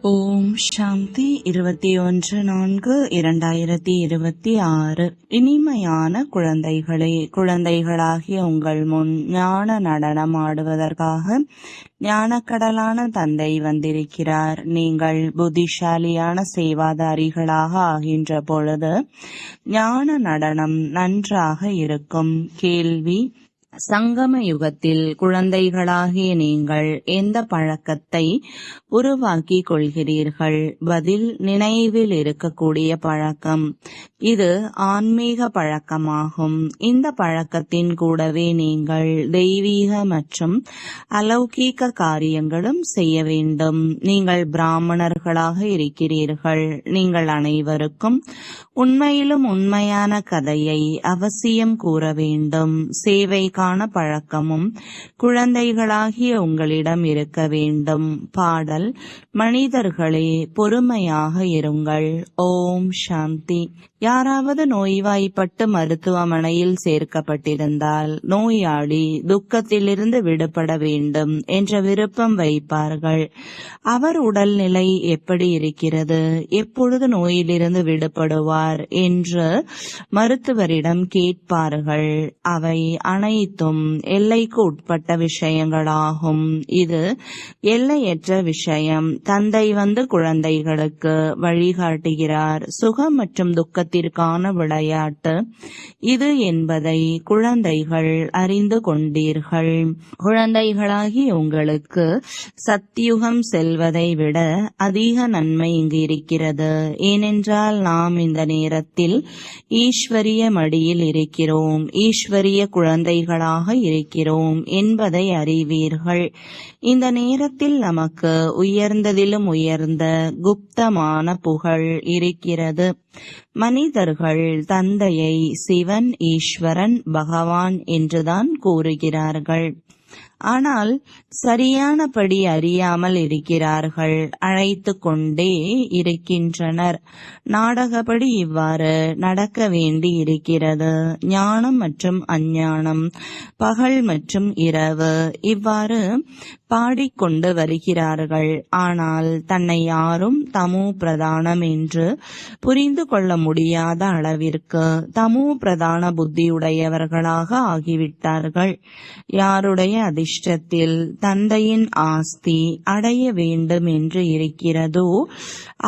ஓம் சாந்தி 21/4/2026. இனிமையான குழந்தைகளே, குழந்தைகளாகிய உங்கள் முன் ஞான நடனம் ஆடுவதற்காக ஞானக்கடலான தந்தை வந்திருக்கிறார். நீங்கள் புத்திசாலியான சேவாதாரிகளாக ஆகின்ற பொழுது ஞான நடனம் நன்றாக இருக்கும். கேள்வி: சங்கம யுகத்தில் குழந்தைகளாகிய நீங்கள் எந்த பழக்கத்தை உருவாக்கி கொள்கிறீர்கள்? பதில்: நினைவில் இருக்கக்கூடிய பழக்கம். இது ஆன்மீக பழக்கமாகும். இந்த பழக்கத்தின் கூடவே நீங்கள் தெய்வீக மற்றும் அலௌகீக காரியங்களும் செய்ய வேண்டும். நீங்கள் பிராமணர்களாக இருக்கிறீர்கள். நீங்கள் அனைவருக்கும் உண்மையிலும் உண்மையான கதையை அவசியம் கூற வேண்டும். சேவைக்கான பழக்கமும் குழந்தைகளாகிய உங்களிடம் இருக்க வேண்டும். பாடல்: மனிதர்களே, பொறுமையாக இருங்கள். ஓம் சாந்தி. யாராவது நோய்வாய்ப்பட்டு மருத்துவமனையில் சேர்க்கப்பட்டிருந்தால் நோயாளி துக்கத்திலிருந்து விடுபட வேண்டும் என்ற விருப்பம் வைப்பார்கள். அவர் உடல்நிலை எப்படி இருக்கிறது, எப்பொழுது நோயிலிருந்து விடுபடுவார் என்று மருத்துவரிடம் கேட்பார்கள். அவை அனைத்தும் எல்லைக்கு உட்பட்ட விஷயங்களாகும். இது எல்லையற்ற விஷயம். தந்தை வந்து குழந்தைகளுக்கு வழிகாட்டுகிறார். சுகம் மற்றும் துக்கத்திற்கான விளையாட்டு இது என்பதை குழந்தைகள் அறிந்து கொண்டீர்கள். குழந்தைகளாகி உங்களுக்கு சத்தியுகம் செல்வதை விட அதிக நன்மை இங்கு இருக்கிறது. ஏனென்றால் நாம் இந்த நேரத்தில் ஈஸ்வரிய மடியில் இருக்கிறோம், ஈஸ்வரிய குழந்தைகளாக இருக்கிறோம் என்பதை அறிவீர்கள். இந்த நேரத்தில் நமக்கு உயர்ந்ததிலும் உயர்ந்த குப்தமான புகழ் இருக்கிறது. மனிதர்கள் தந்தையை சிவன், ஈஸ்வரன், பகவான் என்றுதான் கூறுகிறார்கள். ஆனால் சரியானபடி அறியாமல் இருக்கிறார்கள். அழைத்து கொண்டே இருக்கின்றனர். நாடகப்படி இவ்வாறு நடக்க வேண்டி இருக்கிறது. ஞானம் மற்றும் அஞ்ஞானம், பகல் மற்றும் இரவு, இவ்வாறு பாடிக்கொண்டு வருகிறார்கள். ஆனால் தன்னை யாரும் தமோ பிரதானம் என்று புரிந்து கொள்ள முடியாத அளவிற்கு தமோ பிரதான புத்தியுடையவர்களாக ஆகிவிட்டார்கள். யாருடைய அதிர்ஷ்டத்தில் தந்தையின் ஆஸ்தி அடைய வேண்டும் என்று இருக்கிறதோ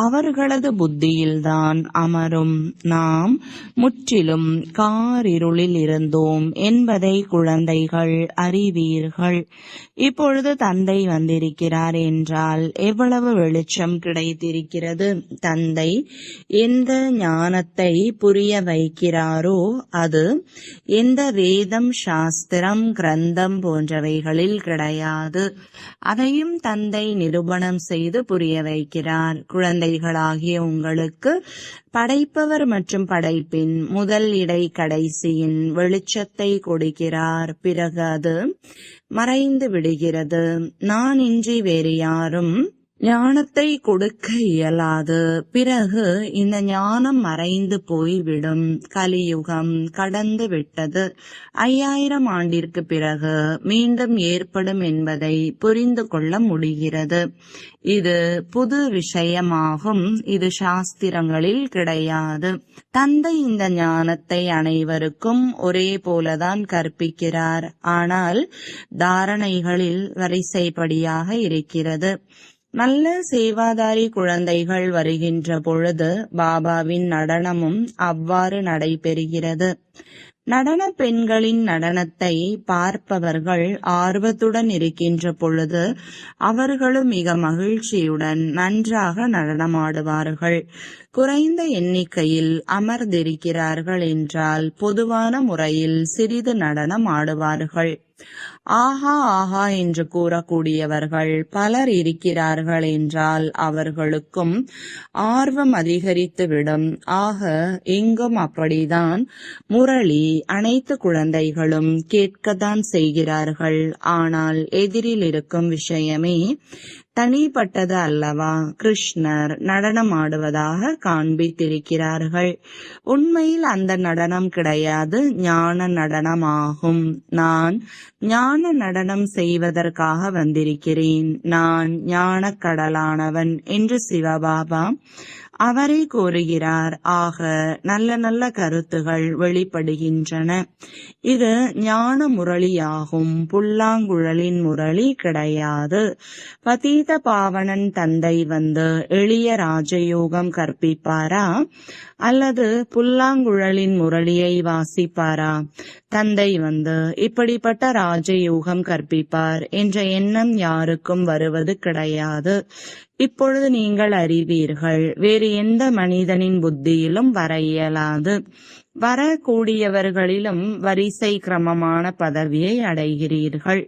அவர்களது புத்தியில்தான் அமரும். நாம் முற்றிலும் காரிருளில் இருந்தோம் என்பதை குழந்தைகள் அறிவீர்கள். இப்பொழுது தந்தை வந்திருக்கிறார் என்றால் எவ்வளவு வெளிச்சம் கிடைத்திருக்கிறது. தந்தை எந்த ஞானத்தை புரிய வைக்கிறாரோ அது எந்த வேதம், சாஸ்திரம், கிரந்தம் போன்றவைகளில் கிடையாது. அதையும் தந்தை நிரூபணம் செய்து புரிய வைக்கிறார். குழந்தைகளாகிய உங்களுக்கு படைப்பவர் மற்றும் படைப்பின் முதல், இடை, கடைசியின் வெளிச்சத்தை கொடுக்கிறார். பிறகு அது மறைந்து விடுகிறது. நான் இன்றி வேறு யாரும் ஞானத்தை கொடுக்க இயலாது. பிறகு இந்த ஞானம் மறைந்து போய்விடும். கலியுகம் கடந்து விட்டது. 5000 ஆண்டிற்கு பிறகு மீண்டும் ஏற்படும் என்பதை புரிந்து கொள்ள முடிகிறது. இது புது விஷயமாகும். இது சாஸ்திரங்களில் கிடையாது. தந்தை இந்த ஞானத்தை அனைவருக்கும் ஒரே போலதான் கற்பிக்கிறார். ஆனால் தாரணைகளில் வரிசைப்படியாக இருக்கிறது. நல்ல சேவாதாரி குழந்தைகள் வருகின்ற பொழுது பாபாவின் நடனமும் அவ்வாறு நடைபெறுகிறது. நடன பெண்களின் நடனத்தை பார்ப்பவர்கள் ஆர்வத்துடன் இருக்கின்ற பொழுது அவர்களும் மிக மகிழ்ச்சியுடன் நன்றாக நடனமாடுவார்கள். குறைந்த எண்ணிக்கையில் அமர்ந்திருக்கிறார்கள் என்றால் பொதுவான முறையில் சிறிது நடனம் ஆடுவார்கள். ஆஹா ஆஹா என்று கூறக்கூடியவர்கள் பலர் இருக்கிறார்கள் என்றால் அவர்களுக்கும் ஆர்வம் அதிகரித்துவிடும். ஆக இங்கும் அப்படிதான் முரளி அனைத்து குழந்தைகளும் கேட்கத்தான் செய்கிறார்கள். ஆனால் எதிரில் இருக்கும் விஷயமே தனிப்பட்டது அல்லவா? கிருஷ்ணர் நடனம் ஆடுவதாக காண்பித்திருக்கிறார்கள். உண்மையில் அந்த நடனம் கிடையாது, ஞான நடனமாகும். நான் ஞான நடனம் செய்வதற்காக வந்திருக்கிறேன். நான் ஞான கடலானவன் என்று சிவபாபா அவரே கூறுகிறார். ஆக நல்ல நல்ல கருத்துகள் வெளிப்படுகின்றன. இது ஞான முரளியாகும், புல்லாங்குழலின் முரளி கிடையாது. பதீத பாவனன் தந்தை வந்து எளிய ராஜயோகம் கற்பிப்பாரா அல்லது புல்லாங்குழலின் முரளியை வாசிப்பாரா? தந்தை வந்து இப்படிப்பட்ட ராஜயோகம் கற்பிப்பார் என்ற எண்ணம் யாருக்கும் வருவது கிடையாது. இப்பொழுது நீங்கள் அறிவீர்கள், வேறு எந்த மனிதனின் புத்தியிலும் வர இயலாது. வரக்கூடியவர்களிலும் வரிசை கிரமமான பதவியை அடைகிறீர்கள்.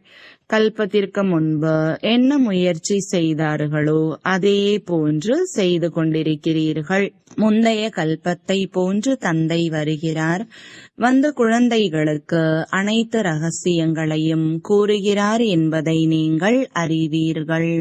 கல்பத்திற்கு முன்பு என்ன முயற்சி செய்தார்களோ அதே போன்று செய்து கொண்டிருக்கிறீர்கள். முந்தைய கல்பத்தை போன்று தந்தை வருகிறார். வந்து குழந்தைகளுக்கு அனைத்து ரகசியங்களையும் கூறுகிறார் என்பதை நீங்கள் அறிவீர்கள்.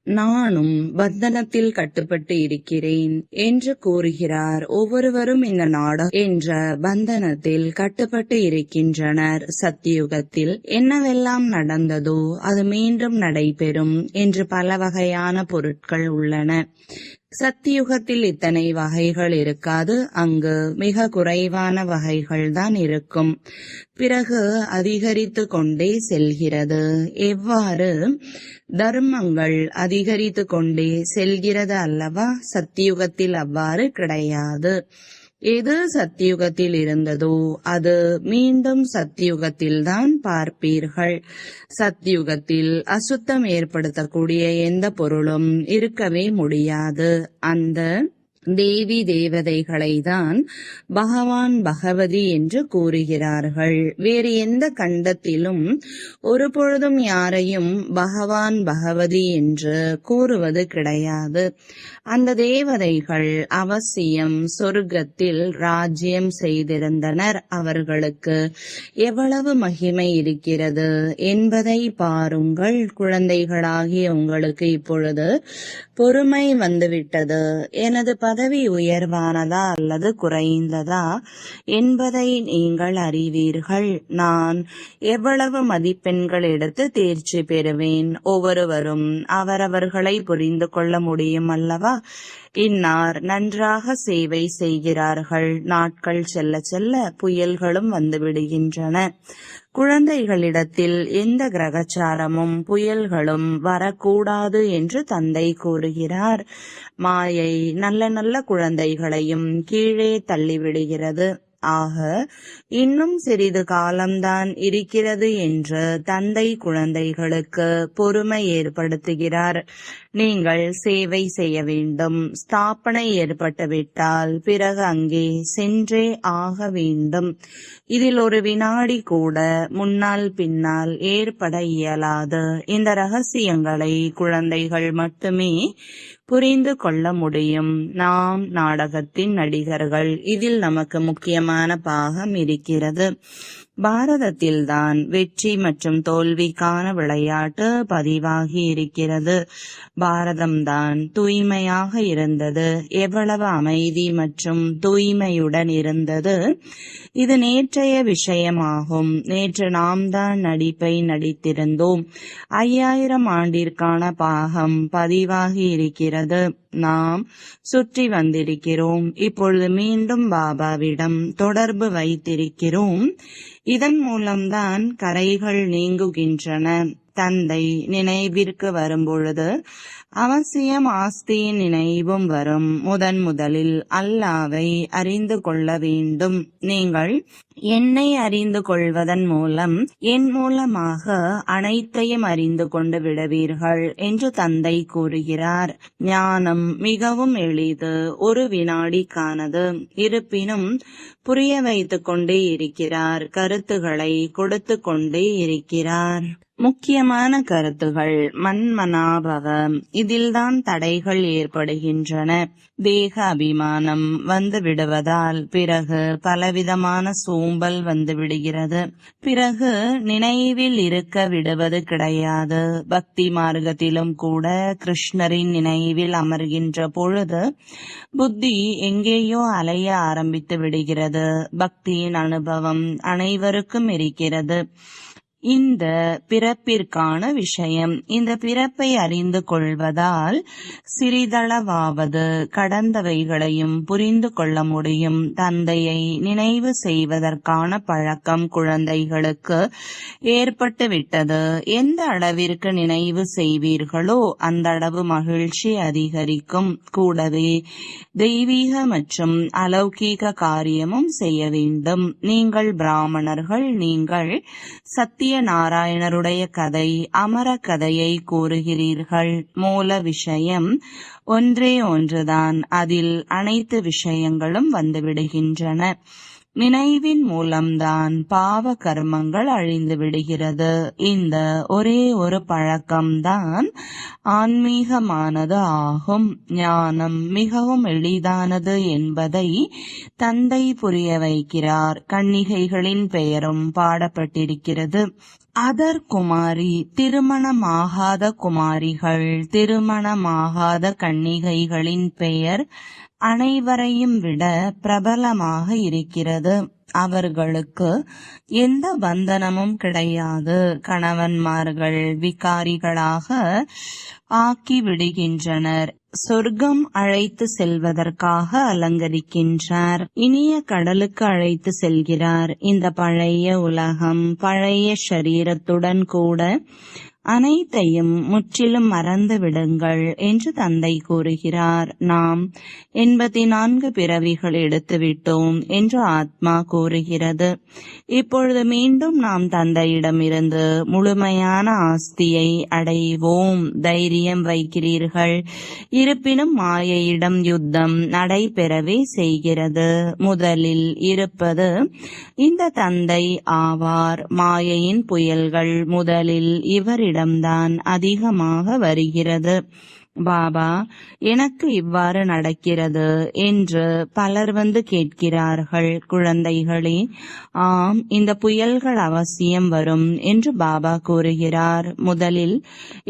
நானும் பந்தனத்தில் கட்டுப்பட்டு இருக்கிறேன் என்று கூறுகிறார். ஒவ்வொருவரும் இந்த நாடகம் என்ற பந்தனத்தில் கட்டுப்பட்டு இருக்கின்றனர். சத்தியுகத்தில் என்னவெல்லாம் நடந்ததோ அது மீண்டும் நடைபெறும் என்று பல வகையான பொருட்கள் உள்ளன. சத்தியுகத்தில் இத்தனை வகைகள் இருக்காது. அங்கு மிக குறைவான வகைகள் தான் இருக்கும். பிறகு அதிகரித்து கொண்டே செல்கிறது. எவ்வாறு தர்மங்கள் அதிகரித்து கொண்டே செல்கிறது அல்லவா? சத்தியுகத்தில் அவ்வாறு கிடையாது. எது சத்தியுகத்தில் இருந்ததோ அது மீண்டும் சத்தியுகத்தில் தான் பார்ப்பீர்கள். சத்தியுகத்தில் அசுத்தம் ஏற்படுத்தக்கூடிய எந்த பொருளும் இருக்கவே முடியாது. அந்த தேவி தேவதைகளை தான் பகவான் பகவதி என்று கூறுகிறார்கள். வேறு எந்த கண்டத்திலும் ஒரு பொழுதும் யாரையும் பகவான் பகவதி என்று கூறுவது கிடையாது. அந்த தேவதைகள் அவசியம் சொர்க்கத்தில் ராஜ்யம் செய்திருந்தனர். அவர்களுக்கு எவ்வளவு மகிமை இருக்கிறது என்பதை பாருங்கள். குழந்தைகளாகிய உங்களுக்கு இப்பொழுது பொறுமை வந்துவிட்டது. எனது பதவி உயர்வானதா அல்லது குறைந்ததா என்பதை நீங்கள் அறிவீர்கள். நான் எவ்வளவு மதிப்பெண்கள் எடுத்து தேர்ச்சி பெறுவேன்? ஒவ்வொருவரும் அவரவர்களை புரிந்து கொள்ள முடியும் அல்லவா? இன்னார் நன்றாக சேவை செய்கிறார்கள். நாட்கள் செல்ல செல்ல புயல்களும் வந்து விடுகின்றன. குழந்தைகளிடத்தில் எந்த கிரகச்சாரமும் புயல்களும் வரக்கூடாது என்று தந்தை கூறுகிறார். மாயை நல்ல நல்ல குழந்தைகளையும் கீழே தள்ளிவிடுகிறது. ஆக இன்னும் சிறிது காலம்தான் இருக்கிறது என்று தந்தை குழந்தைகளுக்கு பொறுமை ஏற்படுத்துகிறார். நீங்கள் சேவை செய்ய வேண்டும். ஸ்தாபனை ஏற்பட்டுவிட்டால் பிறகு அங்கே சென்றே ஆக வேண்டும். இதில் ஒரு வினாடி கூட முன்னால் பின்னால் ஏற்பட இயலாது. இந்த ரகசியங்களை குழந்தைகள் மட்டுமே புரிந்து கொள்ள முடியும். நாம் நாடகத்தின் நடிகர்கள். இதில் நமக்கு முக்கியமான பாகம் இருக்கிறது. பாரதத்தில்தான் வெற்றி மற்றும் தோல்விக்கான விளையாட்டு பதிவாகி இருக்கிறது. பாரதம்தான் தூய்மையாக இருந்தது. எவ்வளவு அமைதி மற்றும் தூய்மையுடன் இருந்தது. இது நேற்றைய விஷயமாகும். நேற்று நாம் தான் நடிப்பை நடித்திருந்தோம். 5000 ஆண்டிற்கான பாகம் பதிவாகி இருக்கிறது. நாம் சுற்றி வந்திருக்கிறோம். இப்பொழுது மீண்டும் பாபாவிடம் தொடர்பு வைத்திருக்கிறோம். இதன் மூலம்தான் கரைகள் நீங்குகின்றன. தந்தை நினைவிற்கு வரும்பொழுது அவசியம் ஆஸ்தியின் நினைவும் வரும். முதலில் அல்லாவை அறிந்து கொள்ள வேண்டும். நீங்கள் என்னை அறிந்து கொள்வதன் மூலம் என் மூலமாக அனைத்தையும் அறிந்து கொண்டு விடுவீர்கள் என்று தந்தை கூறுகிறார். ஞானம் மிகவும் எளிது, ஒரு வினாடிக்கானது. இருப்பினும் புரிய வைத்துக் கொண்டே இருக்கிறார். கருத்துக்களை கொடுத்து கொண்டே இருக்கிறார். முக்கியமான கருத்துகள் மன்மனாபவ. இதில்தான் தடைகள் ஏற்படுகின்றன. தேக அபிமானம் வந்து விடுவதால் பிறகு பலவிதமான சோம்பல் வந்து விடுகிறது. பிறகு நினைவில் இருக்க விடுவது கிடையாது. பக்தி மார்க்கத்திலும் கூட கிருஷ்ணரின் நினைவில் அமர்கின்ற பொழுது புத்தி எங்கேயோ அலைய ஆரம்பித்து விடுகிறது. பக்தியின் அனுபவம் அனைவருக்கும் இருக்கிறது. இந்த பிறப்பிற்கான விஷயம். இந்த பிறப்பை அறிந்து கொள்வதால் சிறிதளவாவது கடந்தவைகளையும் புரிந்து கொள்ள முடியும். தந்தையை நினைவு செய்வதற்கான பழக்கம் குழந்தைகளுக்கு ஏற்பட்டு விட்டது. எந்த அளவிற்கு நினைவு செய்வீர்களோ அந்த அளவு மகிழ்ச்சி அதிகரிக்கும். கூடவே தெய்வீக மற்றும் அலௌகீக காரியமும் செய்ய வேண்டும். நீங்கள் பிராமணர்கள். நீங்கள் சத்திய நாராயணருடைய கதை, அமர கதையை கூறுகிறீர்கள். மூல விஷயம் ஒன்றே ஒன்றுதான். அதில் அனைத்து விஷயங்களும் வந்துவிடுகின்றன. நினைவின் மூலம்தான் பாவ கர்மங்கள் அழிந்து விடுகிறது. இந்த ஒரே ஒரு பழக்கம்தான் ஆன்மீகமானது ஆகும். ஞானம் மிகவும் எளிதானது என்பதை தந்தை புரிய வைக்கிறார். கன்னிகைகளின் பெயரும் பாடப்பட்டிருக்கிறது. அதர் குமாரி, திருமணமாகாத குமாரிகள். திருமணமாகாத கன்னிகைகளின் பெயர் அனைவரையும் விட பிரபலமாக இருக்கிறது. அவர்களுக்கு எந்த பந்தனமும் கிடையாது. கணவன்மார்கள் விகாரிகளாக ஆக்கி விடுகின்றனர். சொர்க்கம் அழைத்து செல்வதற்காக அலங்கரிக்கின்றார். இனிய கடலுக்கு அழைத்து செல்கிறார். இந்த பழைய உலகம் பழைய சரீரத்துடன் கூட அனைத்தையும் முற்றிலும் மறந்து விடுங்கள் என்று தந்தை கூறுகிறார். நாம் 84 பிறவிகள் எடுத்துவிட்டோம் என்று ஆத்மா கூறுகிறது. இப்பொழுது மீண்டும் நாம் தந்தையிடமிருந்து முழுமையான ஆஸ்தியை அடைவோம். தைரியம் வைக்கிறீர்கள். இருப்பினும் மாயையிடம் யுத்தம் நடைபெறவே செய்கிறது. முதலில் இருப்பது இந்த தந்தை ஆவார். மாயையின் புயல்கள் முதலில் இவரிடம்தான் அதிகமாக வருகிறது. பாபா, எனக்கு இவ்வாறு நடக்கிறது என்று பலர் வந்து கேட்கிறார்கள். குழந்தைகளே, ஆம், இந்த புயல்கள் அவசியம் வரும் என்று பாபா கூறுகிறார். முதலில்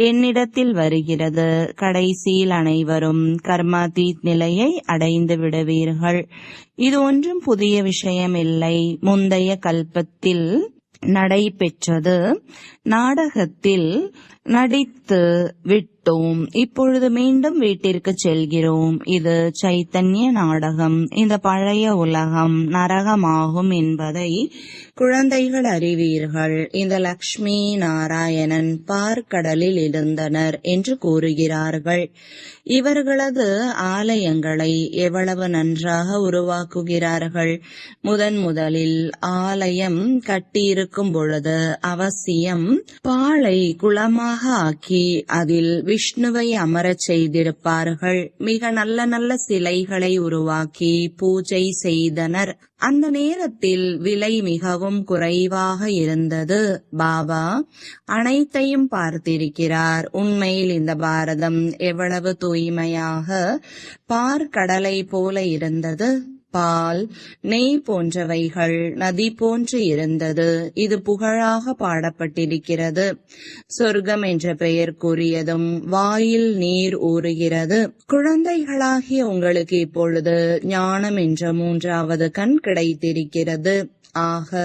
என்னிடத்தில் வருகிறது. கடைசியில் அனைவரும் கர்மாதீத் நிலையை அடைந்து விடுவீர்கள். இது ஒன்றும் புதிய விஷயமில்லை. முந்தைய கல்பத்தில் நடைபெற்றது. நாடகத்தில் நடித்து விட்டோம். இப்பொழுது மீண்டும் வீட்டிற்கு செல்கிறோம். இது சைத்தன்ய நாடகம். இந்த பழைய உலகம் நரகமாகும் என்பதை குழந்தைகள் அறிவீர்கள். இந்த லக்ஷ்மி நாராயணன் பார்க்கடலில் இருந்தனர் என்று கூறுகிறார்கள். இவர்களது ஆலயங்களை எவ்வளவு நன்றாக உருவாக்குகிறார்கள். முதலில் ஆலயம் கட்டியிருக்கும் பொழுது அவசியம் பாலை குளமாக ஆக்கி அதில் விஷ்ணுவை அமரச் செய்திருப்பார்கள். மிக நல்ல நல்ல சிலைகளை உருவாக்கி பூஜை செய்தனர். அந்த நேரத்தில் விலை மிகவும் குறைவாக இருந்தது. பாபா அனைத்தையும் பார்த்திருக்கிறார். உண்மையில் இந்த பாரதம் எவ்வளவு தூய்மையாக பார்க்கடலை போல இருந்தது. பால், நெய் போன்றவைகள் நதி போன்று இருந்தது. இது புகழாக பாடப்பட்டிருக்கிறது. சொர்க்கம் என்ற பெயர் கூறியதும் வாயில் நீர் ஊறுகிறது. குழந்தைகளாகிய உங்களுக்கு இப்பொழுது ஞானம் என்ற 3வது கண் கிடைத்திருக்கிறது. ஆக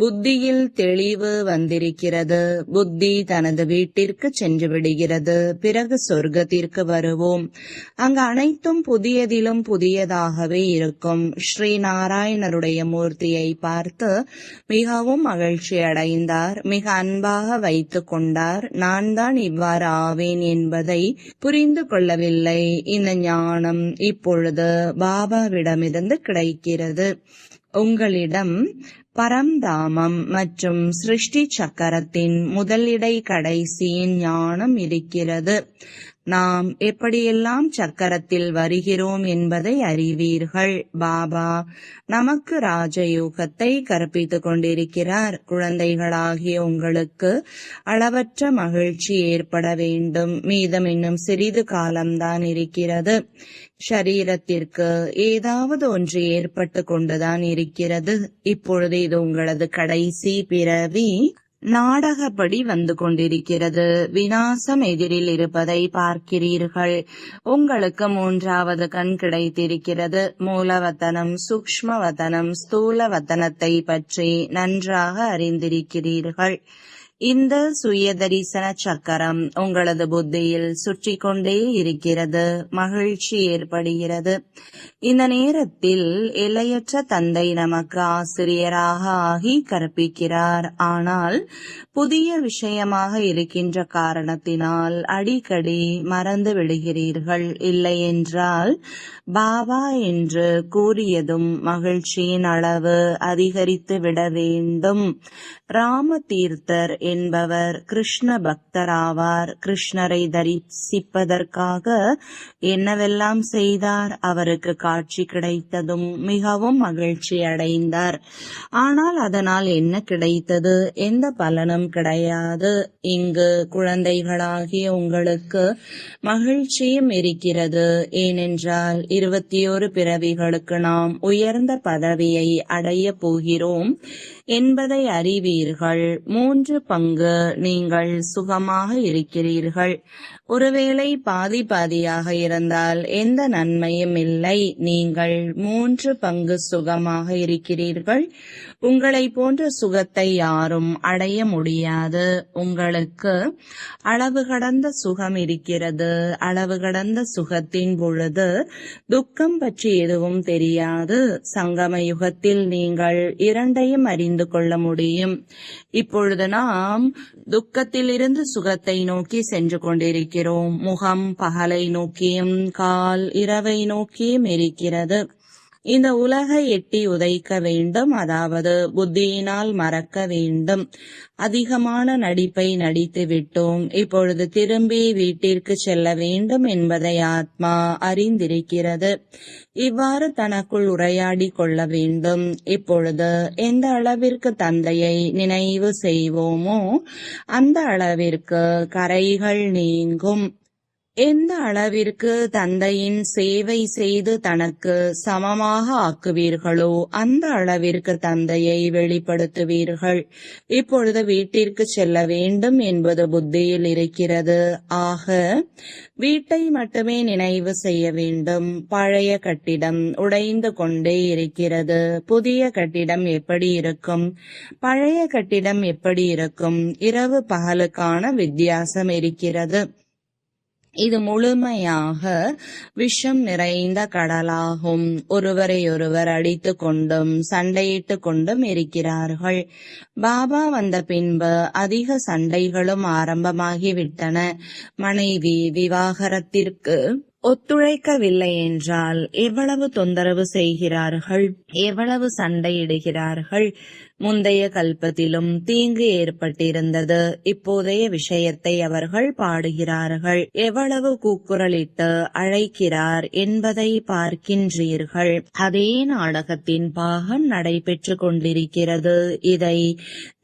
புத்தியில் தெளிவு வந்திருக்கிறது. புத்தி தனது வீட்டிற்கு சென்று விடுகிறது. பிறகு சொர்க்கத்திற்கு வருவோம். அங்கு அனைத்தும் புதியதிலும் புதியதாகவே இருக்கும். ஸ்ரீ நாராயணருடைய மூர்த்தியை பார்த்து மிகவும் மகிழ்ச்சி அடைந்தார். மிக அன்பாக வைத்துக் கொண்டார். நான் தான் இவ்வாறு ஆவேன் என்பதை புரிந்து கொள்ளவில்லை. இந்த ஞானம் இப்பொழுது பாபாவிடமிருந்து கிடைக்கிறது. உங்களிடம் பரம்தாமம் மற்றும் சிருஷ்டி சக்கரத்தின் முதலிடை கடைசியின் ஞானம் இருக்கிறது. நாம் எப்படியெல்லாம் சக்கரத்தில் வருகிறோம் என்பதை அறிவீர்கள். பாபா நமக்கு ராஜயோகத்தை கற்பித்துக் கொண்டிருக்கிறார். குழந்தைகளாகிய உங்களுக்கு அளவற்ற மகிழ்ச்சி ஏற்பட வேண்டும். மீதம் இன்னும் சிறிது காலம்தான் இருக்கிறது. ஷரீரத்திற்கு ஏதாவது ஒன்று ஏற்பட்டு கொண்டுதான் இருக்கிறது. இப்பொழுது இது உங்களது கடைசி பிறவி. நாடகப்படி வந்து கொண்டிருக்கிறது. விநாசம் எதிரில் இருப்பதை பார்க்கிறீர்கள். உங்களுக்கு மூன்றாவது கண் கிடைத்திருக்கிறது. மூலவத்தனம், சூக்ஷ்மவத்தனம், ஸ்தூல வத்தனத்தை பற்றி நன்றாக அறிந்திருக்கிறீர்கள். இந்த சுய தரிசன சக்கரம் உங்களது புத்தியில் சுற்றி கொண்டே இருக்கிறது. மகிழ்ச்சி ஏற்படுகிறது. இந்த நேரத்தில் எல்லையற்ற தந்தை நமக்கு ஆசிரியராக ஆகி கற்பிக்கிறார். ஆனால் புதிய விஷயமாக இருக்கின்ற காரணத்தினால் அடிக்கடி மறந்து விடுகிறீர்கள். இல்லை என்றால் பாபா என்று கூறியதும் மகிழ்ச்சியின் அளவு அதிகரித்து விட வேண்டும். ராம தீர்த்தர் என்பவர் கிருஷ்ண பக்தராவார். கிருஷ்ணரை தரிசிப்பதற்காக என்னவெல்லாம் செய்தார்? அவருக்கு காட்சி கிடைத்ததும் மிகவும் மகிழ்ச்சி அடைந்தார். ஆனால் அதனால் என்ன கிடைத்தது? எந்த பலனும் கிடையாது. இங்கு குழந்தைகளாகிய உங்களுக்கு மகிழ்ச்சியும் இருக்கிறது. ஏனென்றால் 21 பிறவிகளுக்கு நாம் உயர்ந்த பதவியை அடைய போகிறோம் என்பதை அறிவீர்கள். 3 பங்கு நீங்கள் சுகமாக இருக்கிறீர்கள். ஒருவேளை பாதி பாதியாக இருந்தால் எந்த நன்மையும் இல்லை. நீங்கள் 3 பங்கு சுகமாக இருக்கிறீர்கள். உங்களை போன்ற சுகத்தை யாரும் அடைய முடியாது. உங்களுக்கு அளவு கடந்த சுகம் இருக்கிறது. அளவு கடந்த சுகத்தின் பொழுது துக்கம் பற்றி எதுவும் தெரியாது. சங்கம யுகத்தில் நீங்கள் இரண்டையும் அறிந்து கொள்ள முடியும். இப்பொழுது நாம் துக்கத்திலிருந்து சுகத்தை நோக்கி சென்று கொண்டிருக்கிறோம். முகம் பகலை நோக்கியும் கால் இரவை நோக்கியும் இருக்கிறது. இந்த உலகை எட்டி உதைக்க வேண்டும். அதாவது புத்தியினால் மறக்க வேண்டும். அதிகமான நடிப்பை நடித்து விட்டோம். இப்பொழுது திரும்பி வீட்டிற்கு செல்ல வேண்டும் என்பதை ஆத்மா அறிந்திருக்கிறது. இவ்வாறு தனக்குள் உரையாடி கொள்ள வேண்டும். இப்பொழுது எந்த அளவிற்கு தந்தையை நினைவு செய்வோமோ அந்த அளவிற்கு கரைகள் நீங்கும். எந்த அளவிற்கு தந்தையின் சேவை செய்து தனக்கு சமமாக ஆக்குவீர்களோ அந்த அளவிற்கு தந்தையை வெளிப்படுத்துவீர்கள். இப்பொழுது வீட்டிற்கு செல்ல வேண்டும் என்பது புத்தியில் இருக்கிறது. ஆக வீட்டை மட்டுமே நினைவு செய்ய வேண்டும். பழைய கட்டிடம் உடைந்து கொண்டே இருக்கிறது. புதிய கட்டிடம் எப்படி இருக்கும்? பழைய கட்டிடம் எப்படி இருக்கும்? இரவு பகலுக்கான வித்தியாசம் இருக்கிறது. இது முழுமையாக விஷம் நிறைந்த கடலாகும். ஒருவரையொருவர் அடித்து கொண்டும் சண்டையிட்டு கொண்டும் இருக்கிறார்கள். பாபா வந்த பின்பு அதிக சண்டைகளும் ஆரம்பமாகிவிட்டன. மனைவி விவாகரத்திற்கு ஒத்துழைக்கவில்லை என்றால் எவ்வளவு தொந்தரவு செய்கிறார்கள், எவ்வளவு சண்டையிடுகிறார்கள். முந்தைய கல்பத்திலும் தீங்கு ஏற்பட்டிருந்தது. இப்போதைய விஷயத்தை அவர்கள் பாடுகிறார்கள். எவ்வளவு கூக்குரலிட்டு அழைக்கிறார் என்பதை பார்க்கின்றீர்கள். அதே நாடகத்தின் பாகம் நடைபெற்று கொண்டிருக்கிறது. இதை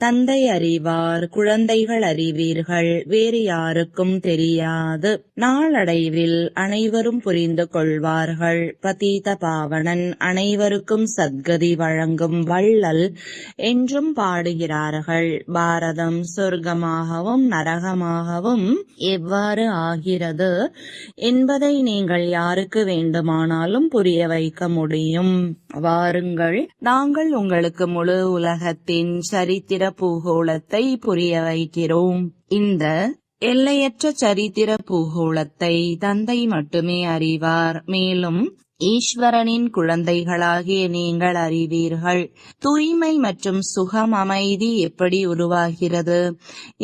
தந்தை அறிவார், குழந்தைகள் அறிவீர்கள். வேறு யாருக்கும் தெரியாது. நாளடைவில் அனைவரும் புரிந்து கொள்வார்கள். பதீத பாவனன் அனைவருக்கும் சத்கதி வழங்கும் வள்ளல் என்றும் பாடுகிறார்கள். பாரதம் சொர்க்கமாகவும் நரகமாகவும் எவ்வாறு ஆகிறது என்பதை நீங்கள் யாருக்கு வேண்டுமானாலும் புரிய வைக்க முடியும். வாருங்கள், நாங்கள் உங்களுக்கு முழு உலகத்தின் சரித்திர பூகோளத்தை புரிய வைக்கிறோம். இந்த எல்லையற்ற சரித்திர பூகோளத்தை தந்தை மட்டுமே அறிவார். மேலும் ஈஸ்வரனின் குழந்தைகளாகிய நீங்கள் அறிவீர்கள். தூய்மை மற்றும் சுகம், அமைதி எப்படி உருவாகிறது?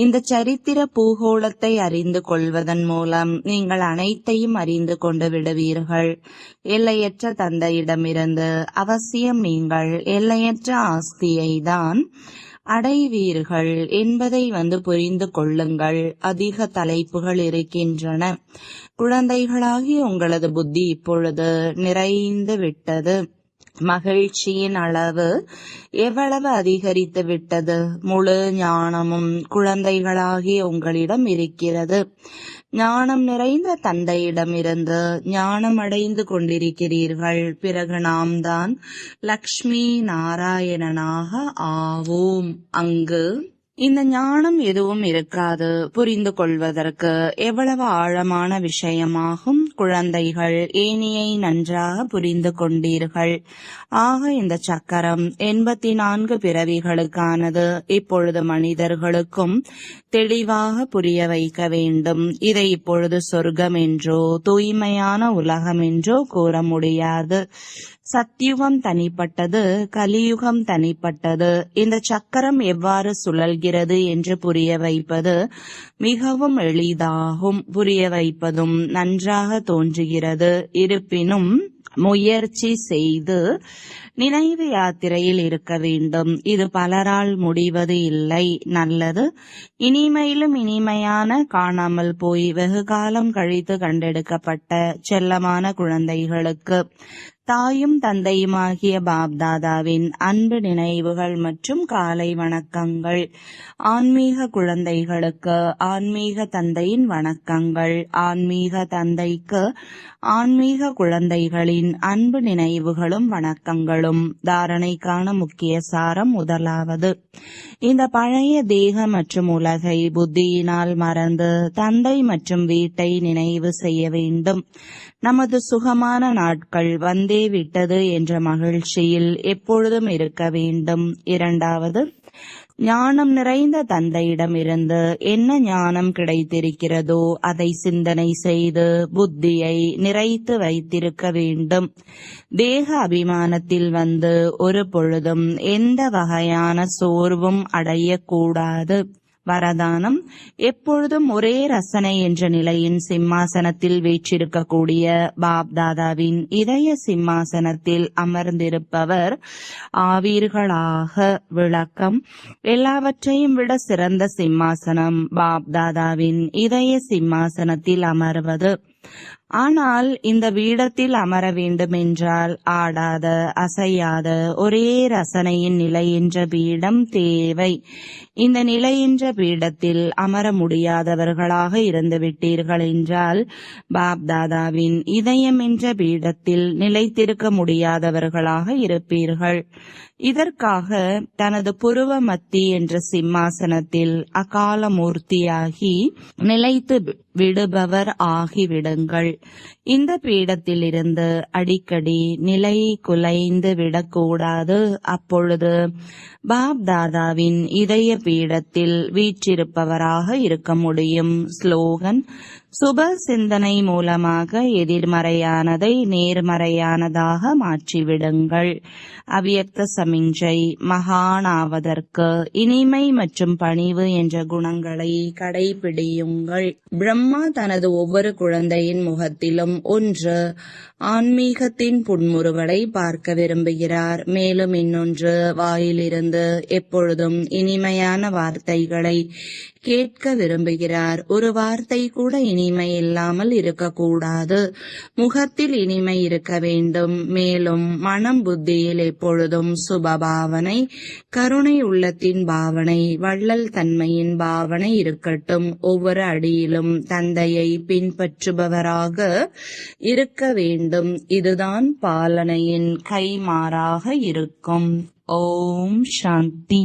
இந்த சரித்திர பூகோளத்தை அறிந்து கொள்வதன் மூலம் நீங்கள் அனைத்தையும் அறிந்து கொண்டு விடுவீர்கள். எல்லையற்ற தந்தையிடமிருந்து அவசியம் நீங்கள் எல்லையற்ற ஆஸ்தியை தான் அடைவீர்கள் என்பதை புரிந்து கொள்ளுங்கள். அதிக தலைப்புகள் இருக்கின்றன. குழந்தைகளாகி உங்களது புத்தி இப்பொழுது நிறைந்து விட்டது. மகிழ்ச்சியின் அளவு எவ்வளவு அதிகரித்து விட்டது. முழு ஞானமும் குழந்தைகளாகிய உங்களிடம் இருக்கிறது. ஞானம் நிறைந்த தந்தையிடமிருந்து ஞானம் அடைந்து கொண்டிருக்கிறீர்கள். பிறகு நாம் தான் லக்ஷ்மி நாராயணனாக ஆவோம். அங்கு இந்த ஞானம் எதுவும் இருக்காது. புரிந்து கொள்வதற்கு எவ்வளவு ஆழமான விஷயமாகும். குழந்தைகள் ஏனியை நன்றாக புரிந்து கொண்டீர்கள். ஆக இந்த சக்கரம் 84 பிறவிகளுக்கானது. இப்பொழுது மனிதர்களுக்கும் தெளிவாக புரிய வைக்க வேண்டும். இதை இப்பொழுது சொர்க்கம் என்றோ தூய்மையான உலகம் என்றோ கூற முடியாது. சத்யுகம் தனிப்பட்டது, கலியுகம் தனிப்பட்டது. இந்த சக்கரம் எவ்வாறு சுழல்கிறது என்று புரிய வைப்பது மிகவும் எளிதாகும். புரிய வைப்பதும் நன்றாக தோன்றுகிறது. இருப்பினும் முயற்சி செய்து நினைவு யாத்திரையில் இருக்க வேண்டும். இது பலரால் முடிவது இல்லை. நல்லது. இனிமையிலும் இனிமையான காணாமல் போய் வெகு காலம் கழித்து கண்டெடுக்கப்பட்ட செல்லமான குழந்தைகளுக்கு தாயும் தந்தையுமாகிய பாப்தாதாவின் அன்பு நினைவுகள் மற்றும் காலை வணக்கங்கள். ஆன்மீக குழந்தைகளுக்கு ஆன்மீக தந்தையின் வணக்கங்கள். ஆன்மீக தந்தைக்கு ஆன்மீக குழந்தைகளின் அன்பு நினைவுகளும் வணக்கங்களும். தாரணைக்கான முக்கிய சாரம். முதலாவது, இந்த பழைய தேக மற்றும் உலகை புத்தியினால் மறந்து தந்தை மற்றும் வீட்டை நினைவு செய்ய வேண்டும். நமது சுகமான நாட்கள் வந்தே விட்டது என்ற மகிழ்ச்சியில் எப்பொழுதும் இருக்க வேண்டும். இரண்டாவது, ஞானம் நிறைந்த தந்தையிடமிருந்து என்ன ஞானம் கிடைத்திருக்கிறதோ அதை சிந்தனை செய்து புத்தியை நிறைத்து வைத்திருக்க வேண்டும். தேக அபிமானத்தில் ஒரு பொழுதும் எந்த வகையான சோர்வும் அடையக்கூடாது. வரதானம், எப்பொழுதும் ஒரே ரசனை என்ற நிலையின் சிம்மாசனத்தில் வீற்றிருக்கக்கூடிய பாப்தாதாவின் இதய சிம்மாசனத்தில் அமர்ந்திருப்பவர் ஆவீர்களாக. விளக்கம், எல்லாவற்றையும் விட சிறந்த சிம்மாசனம் பாப்தாதாவின் இதய சிம்மாசனத்தில் அமர்வது. ஆனால் இந்த பீடத்தில் அமர வேண்டுமென்றால் ஆடாத அசையாத ஒரே ரசனையின் நிலை என்ற பீடம் தேவை. இந்த நிலை என்ற பீடத்தில் அமர முடியாதவர்களாக இருந்து விட்டீர்கள் என்றால் பாப்தாதாவின் இதயம் என்ற பீடத்தில் நிலைத்திருக்க முடியாதவர்களாக இருப்பீர்கள். இதற்காக தனது புருவ மத்தி என்ற சிம்மாசனத்தில் அகால மூர்த்தியாகி நிலைத்து விடுபவர் ஆகிவிடுங்கள். இந்த பீடத்தில் இருந்து அடிக்கடி நிலை குலைந்து விடக்கூடாது. அப்பொழுது பாப்தாதாவின் இதய பீடத்தில் வீற்றிருப்பவராக இருக்க முடியும். ஸ்லோகன், சுப சிந்தனை மூலமாக எதிர்மறையானதை நேர்மறையானதாக மாற்றிவிடுங்கள். அவ்யக்த சமிஞ்சை, மகானாவதற்கு இனிமை மற்றும் பணிவு என்ற குணங்களை கடைபிடியுங்கள். பிரம்மா தனது ஒவ்வொரு குழந்தையின் முகத்திலும் ஒன்று ஆன்மீகத்தின் புன்முறுவலை பார்க்க விரும்புகிறார். மேலும் இன்னொன்று வாயிலிருந்து எப்பொழுதும் இனிமையான வார்த்தைகளை கேட்க விரும்புகிறார். ஒரு வார்த்தை கூட இனிமை இல்லாமல் இருக்கக்கூடாது. முகத்தில் இனிமை இருக்க வேண்டும். மேலும் மனம் புத்தியில் எப்பொழுதும் சுபபாவனை, கருணை உள்ளத்தின் பாவனை, வள்ளல் தன்மையின் பாவனை இருக்கட்டும். ஒவ்வொரு அடியிலும் தந்தையை பின்பற்றுபவராக இருக்க வேண்டும். இதுதான் பாலனையின் கைமாறாக இருக்கும். ஓம் சாந்தி.